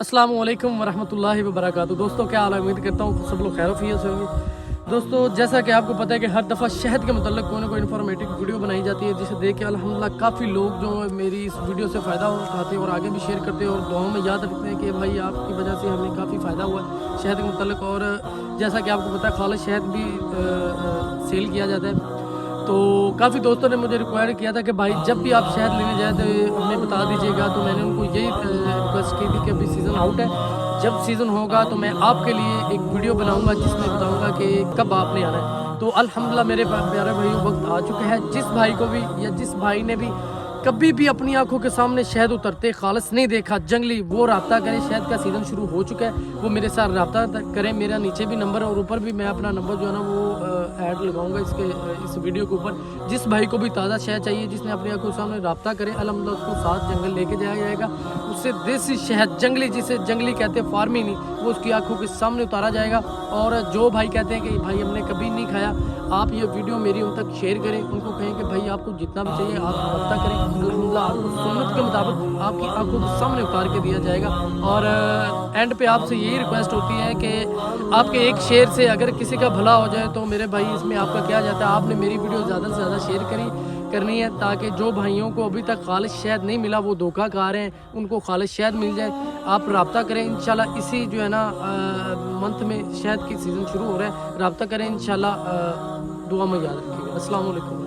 अस्सलाम वालेकुम वरहमतुल्लाहि वबरकातुहू। दोस्तों क्या हाल है, उम्मीद करता हूँ सब लोग खैर से होंगे। दोस्तों जैसा कि आपको पता है कि हर दफ़ा शहद के मतलब कोई ना कोई इन्फॉर्मेटिव वीडियो बनाई जाती है, जिसे देख के अल्हम्दुलिल्लाह काफ़ी लोग जो है मेरी इस वीडियो से फ़ायदा उठाते हैं और आगे भी शेयर करते हैं और दुआओं में याद रखते हैं कि भाई आपकी वजह से हमें काफ़ी फ़ायदा हुआ है शहद के मतलब। और जैसा कि आपको पता है खालिस शहद भी सेल किया जाता है। तो काफ़ी दोस्तों ने मुझे रिक्वायर किया था कि भाई जब भी आप शहद लेने जाए तो हमें बता दीजिएगा। तो मैंने उनको यही रिक्वेस्ट की थी कि अभी सीज़न आउट है, जब सीज़न होगा तो मैं आपके लिए एक वीडियो बनाऊंगा जिसमें बताऊंगा कि कब आपने आना है। तो अल्हम्दुलिल्लाह मेरे प्यारे भाइयों वक्त आ चुका है। जिस भाई को भी या जिस भाई ने भी कभी भी अपनी आंखों के सामने शहद उतरते खालिस नहीं देखा जंगली, वो रब्ता करें। शहद का सीज़न शुरू हो चुका है, वो मेरे साथ रब्ता करें। मेरा नीचे भी नंबर और ऊपर भी मैं अपना नंबर जो है ना वो ऐड लगाऊंगा इस वीडियो के ऊपर। जिस भाई को भी ताज़ा शहद चाहिए, जिसने अपनी आंखों के सामने रब्ता करे, अल्हम्दुलिल्लाह उसको साथ जंगल लेके जाया जाएगा। उससे देसी शहद जंगली, जिसे जंगली कहते हैं फार्मी नहीं, वो उसकी आंखों के सामने उतारा जाएगा। और जो भाई कहते हैं कि भाई हमने कभी नहीं खाया, आप ये वीडियो मेरी उन तक शेयर करें, उनको कहें कि भाई आपको जितना भी चाहिए आप रब्ता करें, अल्हम्दुलिल्लाह आपको सुन्नत के मुताबिक आपकी आंखों के सामने उतार के दिया जाएगा। और एंड पे आपसे यही रिक्वेस्ट होती है कि आपके एक शेयर से अगर किसी का भला हो जाए तो मेरे भाई इसमें आपका क्या जाता है। आपने मेरी वीडियो ज़्यादा से ज़्यादा शेयर करनी है, ताकि जो भाइयों को अभी तक खालिस शहद नहीं मिला, वो धोखा खा रहे हैं, उनको खालिस शहद मिल जाए। आप रब्ता करें इंशाल्लाह। इसी जो है ना मंथ में शहद की सीज़न शुरू हो रहा है, रब्ता करें इंशाल्लाह। दुआ में याद रखिएगा। अस्सलाम वालेकुम।